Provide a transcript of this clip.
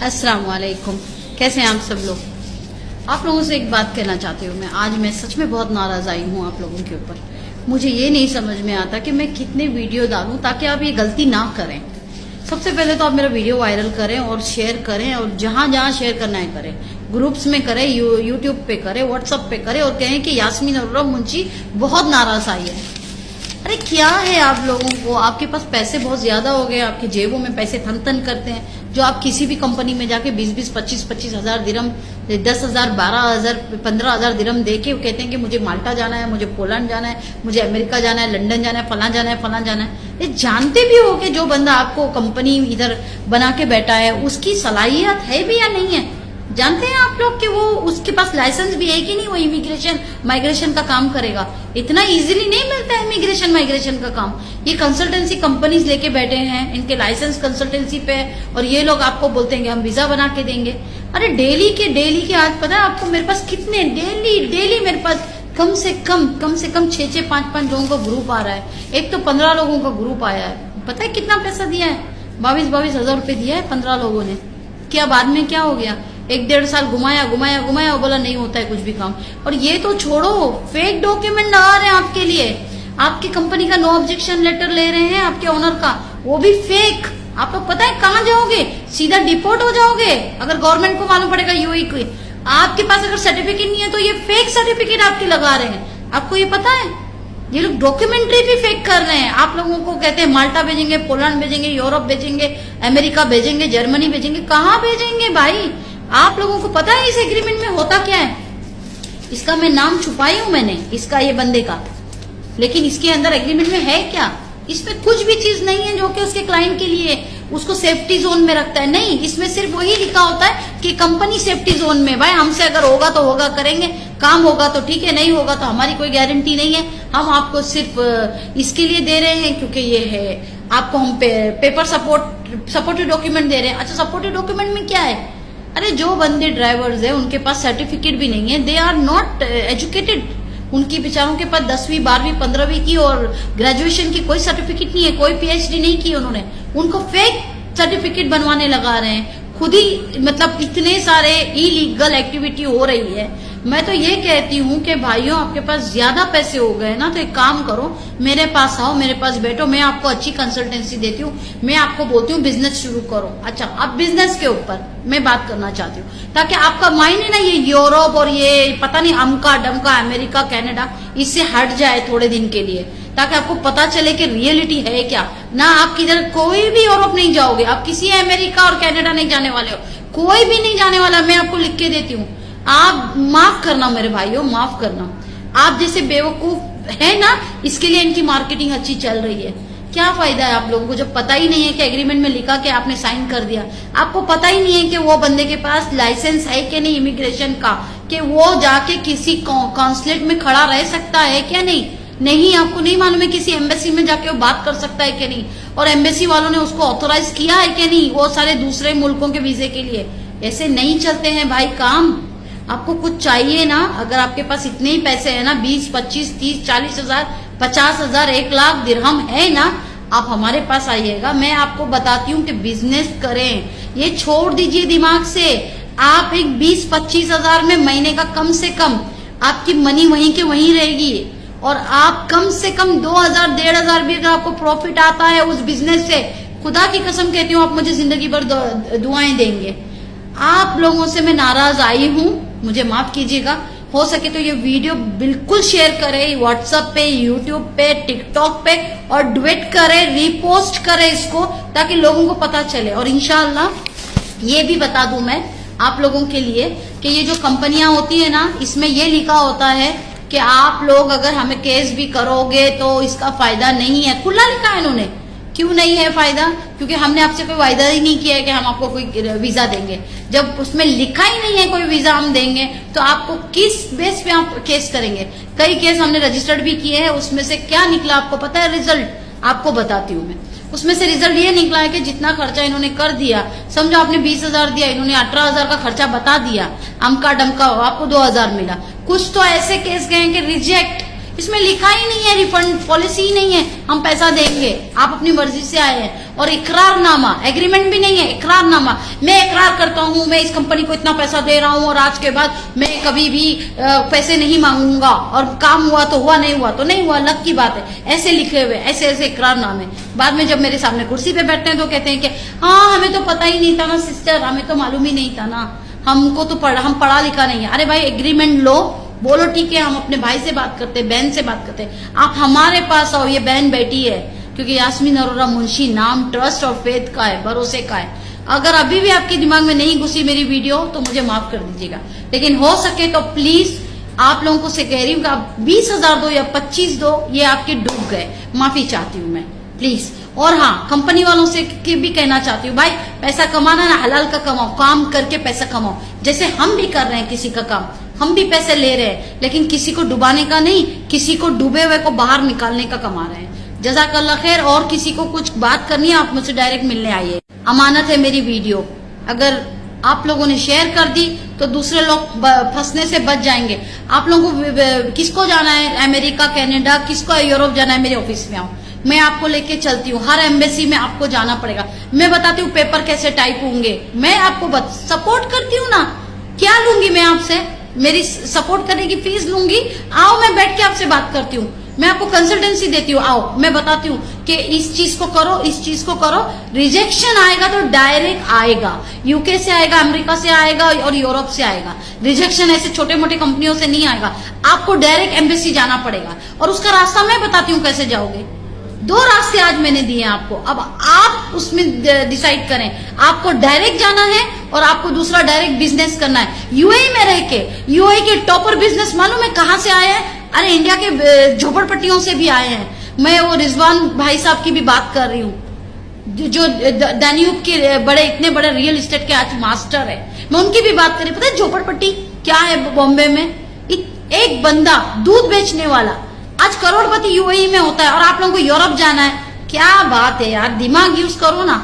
अस्सलाम वालेकुम। कैसे हैं आप सब लोग? आप लोगों से एक बात कहना चाहती हूँ। आज मैं सच में बहुत नाराज आई हूँ आप लोगों के ऊपर। मुझे ये नहीं समझ में आता कि मैं कितने वीडियो डालूं ताकि आप ये गलती ना करें। सबसे पहले तो आप मेरा वीडियो वायरल करें और शेयर करें, और जहां जहां शेयर करना है करें, ग्रुप्स में करें, यूट्यूब पे करें, व्हाट्सएप पे करें, और कहें कि यास्मीन और मुंशी बहुत नाराज आई है। अरे क्या है आप लोगों को? आपके पास पैसे बहुत ज्यादा हो गए, आपकी जेबों में पैसे थन थन करते हैं, जो आप किसी भी कंपनी में जाके 20-20, 25-25 हजार दिरहम, 10,000, 12,000, 15,000 दिरहम दे के कहते हैं कि मुझे माल्टा जाना है, मुझे पोलैंड जाना है, मुझे अमेरिका जाना है, लंदन जाना है, फलां जाना है, फलां जाना है। ये जानते भी हो कि जो बंदा आपको कंपनी इधर बना के बैठा है उसकी सलाहियत है भी या नहीं है? जानते हैं आप लोग कि वो उसके पास लाइसेंस भी है कि नहीं, वो इमिग्रेशन माइग्रेशन का काम करेगा? इतना इजीली नहीं मिलता है इमिग्रेशन माइग्रेशन का काम। ये कंसल्टेंसी कंपनीज लेके बैठे हैं, इनके लाइसेंस कंसल्टेंसी पे, और ये लोग आपको बोलते हैं कि हम वीजा बना के देंगे। अरे डेली के आज पता है आपको मेरे पास कितने डेली मेरे पास कम से कम 6-6, 5-5 लोगों का ग्रुप आ रहा है। एक तो 15 लोगों का ग्रुप आया है। पता है कितना पैसा दिया है? 22 हजार रुपए दिया है 15 लोगों ने। क्या बाद में क्या हो गया? 1-1.5 साल घुमाया, बोला नहीं होता है कुछ भी काम। और ये तो छोड़ो, फेक डॉक्यूमेंट लगा रहे हैं आपके लिए। आपकी कंपनी का नो ऑब्जेक्शन लेटर ले रहे हैं आपके ओनर का, वो भी फेक। आप लोग पता है कहाँ जाओगे? सीधा डिपोर्ट हो जाओगे अगर गवर्नमेंट को मालूम पड़ेगा यूएई को। आपके पास अगर सर्टिफिकेट नहीं है तो ये फेक सर्टिफिकेट आपके लगा रहे हैं। आपको ये पता है? ये लोग डॉक्यूमेंट्री भी फेक कर रहे हैं। आप लोगों को कहते हैं माल्टा भेजेंगे, पोलैंड भेजेंगे, यूरोप भेजेंगे, अमेरिका भेजेंगे, जर्मनी भेजेंगे। कहाँ भेजेंगे भाई? आप लोगों को पता है इस एग्रीमेंट में होता क्या है? इसका मैं नाम छुपाई हूं मैंने, इसका, ये बंदे का, लेकिन इसके अंदर एग्रीमेंट में है क्या? इसमें कुछ भी चीज नहीं है जो कि उसके क्लाइंट के लिए उसको सेफ्टी जोन में रखता है। नहीं, इसमें सिर्फ वही लिखा होता है कि कंपनी सेफ्टी जोन में। भाई हमसे अगर होगा तो होगा, करेंगे, काम होगा तो ठीक है, नहीं होगा तो हमारी कोई गारंटी नहीं है। हम आपको सिर्फ इसके लिए दे रहे हैं क्योंकि ये है, आपको हम पेपर सपोर्टिव डॉक्यूमेंट दे रहे हैं। अच्छा, सपोर्टिव डॉक्यूमेंट में क्या है? अरे जो बंदे ड्राइवर्स है उनके पास सर्टिफिकेट भी नहीं है, दे आर नॉट एजुकेटेड। उनकी बेचारों के पास 10वीं, 12वीं, 15वीं की और ग्रेजुएशन की कोई सर्टिफिकेट नहीं है, कोई पीएचडी नहीं की उन्होंने। उनको फेक सर्टिफिकेट बनवाने लगा रहे हैं खुद ही। मतलब इतने सारे इलीगल एक्टिविटी हो रही है। मैं तो ये कहती हूँ कि भाइयों, आपके पास ज्यादा पैसे हो गए ना तो एक काम करो, मेरे पास आओ, मेरे पास बैठो, मैं आपको अच्छी कंसल्टेंसी देती हूँ, मैं आपको बोलती हूँ बिजनेस शुरू करो। अच्छा, अब बिजनेस के ऊपर मैं बात करना चाहती हूँ ताकि आपका माइंड है ना ये यूरोप और ये पता नहीं अमका डमका अमेरिका कनाडा, इससे हट जाए थोड़े दिन के लिए, ताकि आपको पता चले कि रियलिटी है क्या। ना आप किधर कोई भी यूरोप नहीं जाओगे, आप किसी अमेरिका और कनाडा नहीं जाने वाले हो, कोई भी नहीं जाने वाला। मैं आपको लिख के देती हूँ। आप माफ करना मेरे भाइयों, माफ करना। आप जैसे बेवकूफ है ना, इसके लिए इनकी मार्केटिंग अच्छी चल रही है। क्या फायदा है आप लोगों को जब पता ही नहीं है कि एग्रीमेंट में लिखा कि आपने साइन कर दिया, आपको पता ही नहीं है कि वो बंदे के पास लाइसेंस है कि नहीं इमिग्रेशन का, कि वो जाके किसी कॉन्सुलेट में खड़ा रह सकता है क्या नहीं, आपको नहीं मालूम है किसी एम्बेसी में जाके वो बात कर सकता है कि नहीं, और एम्बेसी वालों ने उसको ऑथोराइज किया है कि नहीं, वो सारे दूसरे मुल्कों के वीजे के लिए। ऐसे नहीं चलते हैं भाई काम। आपको कुछ चाहिए ना, अगर आपके पास इतने ही पैसे है ना, 20, 25, 30, 40 हजार, 50 हजार, 1 लाख दिरहम है ना, आप हमारे पास आइएगा। मैं आपको बताती हूँ कि बिजनेस करें। ये छोड़ दीजिए दिमाग से। आप एक 20-25 हजार में महीने का कम से कम आपकी मनी वहीं के वहीं रहेगी, और आप कम से कम 2,000, 1,500 भी अगर आपको प्रॉफिट आता है उस बिजनेस से, खुदा की कसम कहती हूँ आप मुझे जिंदगी भर दुआएं देंगे। आप लोगों से मैं नाराज आई हूँ, मुझे माफ कीजिएगा। हो सके तो ये वीडियो बिल्कुल शेयर करें, व्हाट्सएप पे, यूट्यूब पे, टिकटॉक पे, और ट्वीट करें, रीपोस्ट करें इसको, ताकि लोगों को पता चले। और इंशाल्लाह ये भी बता दूं मैं आप लोगों के लिए कि ये जो कंपनियां होती है ना, इसमें ये लिखा होता है कि आप लोग अगर हमें केस भी करोगे तो इसका फायदा नहीं है। खुला लिखा है इन्होंने। क्यों नहीं है फायदा? क्योंकि हमने आपसे कोई वायदा ही नहीं किया है कि हम आपको कोई वीजा देंगे। जब उसमें लिखा ही नहीं है कोई वीजा हम देंगे, तो आपको किस बेस पे आप केस करेंगे? कई केस हमने रजिस्टर्ड भी किए हैं। उसमें से क्या निकला आपको पता है? रिजल्ट आपको बताती हूँ मैं। उसमें से रिजल्ट ये निकला है कि जितना खर्चा इन्होंने कर दिया, समझो आपने 20,000 दिया, इन्होंने 18,000 का खर्चा बता दिया, अमका डमका आपको 2,000 मिला। कुछ तो ऐसे केस गए कि रिजेक्ट, इसमें लिखा ही नहीं है, रिफंड पॉलिसी ही नहीं है, हम पैसा देंगे, आप अपनी मर्जी से आए हैं। और इकरारनामा, एग्रीमेंट भी नहीं है, इकरारनामा, मैं इकरार करता हूं मैं इस कंपनी को इतना पैसा दे रहा हूं और आज के बाद मैं कभी भी पैसे नहीं मांगूंगा, और काम हुआ तो हुआ, नहीं हुआ तो नहीं हुआ, अलग की बात है। ऐसे लिखे हुए ऐसे ऐसे इकरारनामे, बाद में जब मेरे सामने कुर्सी पे बैठते हैं तो कहते हैं कि हाँ हमें तो पता ही नहीं था ना सिस्टर, हमें तो मालूम ही नहीं था ना, हमको तो हम पढ़ा लिखा नहीं है। अरे भाई एग्रीमेंट लो, बोलो ठीक है हम अपने भाई से बात करते हैं, बहन से बात करते हैं, आप हमारे पास आओ, ये बहन बैठी है, क्योंकि यास्मीन अरोरा मुंशी नाम ट्रस्ट और फेथ का है, भरोसे का है। अगर अभी भी आपके दिमाग में नहीं घुसी मेरी वीडियो तो मुझे माफ कर दीजिएगा, लेकिन हो सके तो प्लीज आप लोगों को से कह रही हूँ कि आप 20,000 दो या 25 दो, ये आपके डूब गए, माफी चाहती हूँ मैं प्लीज। और हाँ, कंपनी वालों से भी कहना चाहती हूँ, भाई पैसा कमाना ना हलाल का कमाओ, काम करके पैसा कमाओ, जैसे हम भी कर रहे हैं किसी का काम, हम भी पैसे ले रहे हैं, लेकिन किसी को डुबाने का नहीं, किसी को डूबे हुए को बाहर निकालने का कमा रहे हैं। जज़ाकल्लाह खैर। और किसी को कुछ बात करनी है आप मुझसे डायरेक्ट मिलने आइए, अमानत है मेरी वीडियो, अगर आप लोगों ने शेयर कर दी तो दूसरे लोग फंसने से बच जाएंगे। आप लोगों को किसको जाना है अमेरिका, कनाडा, किसको यूरोप जाना है, मेरे ऑफिस में आओ, मैं आपको लेके चलती हूँ, हर एम्बेसी में आपको जाना पड़ेगा, मैं बताती हूँ पेपर कैसे टाइप होंगे, मैं आपको सपोर्ट करती हूँ ना, क्या लूंगी मैं आपसे, मेरी सपोर्ट करने की फीस लूंगी, आओ मैं बैठ के आपसे बात करती हूँ, मैं आपको कंसल्टेंसी देती हूँ, आओ मैं बताती हूँ कि इस चीज को करो, इस चीज को करो। रिजेक्शन आएगा तो डायरेक्ट आएगा, यूके से आएगा, अमेरिका से आएगा और यूरोप से आएगा। रिजेक्शन ऐसे छोटे मोटे कंपनियों से नहीं आएगा, आपको डायरेक्ट एम्बेसी जाना पड़ेगा, और उसका रास्ता मैं बताती हूँ कैसे जाओगे। 2 रास्ते आज मैंने दिए हैं आपको, अब आप उसमें डिसाइड करें, आपको डायरेक्ट जाना है और आपको दूसरा डायरेक्ट बिजनेस करना है। यूएई में रह के, यूएई के टॉपर बिजनेस मालूम है कहां से आए हैं? अरे इंडिया के झोपड़पट्टियों से भी आए हैं। मैं वो रिजवान भाई साहब की भी बात कर रही हूँ, जो दानियूब के बड़े इतने बड़े रियल एस्टेट के आज मास्टर है, मैं उनकी भी बात करी। पता है झोपड़पट्टी क्या है बॉम्बे में? एक बंदा दूध बेचने वाला आज करोड़पति यूएई में होता है, और आप लोगों को यूरोप जाना है। क्या बात है यार, दिमाग यूज करो ना।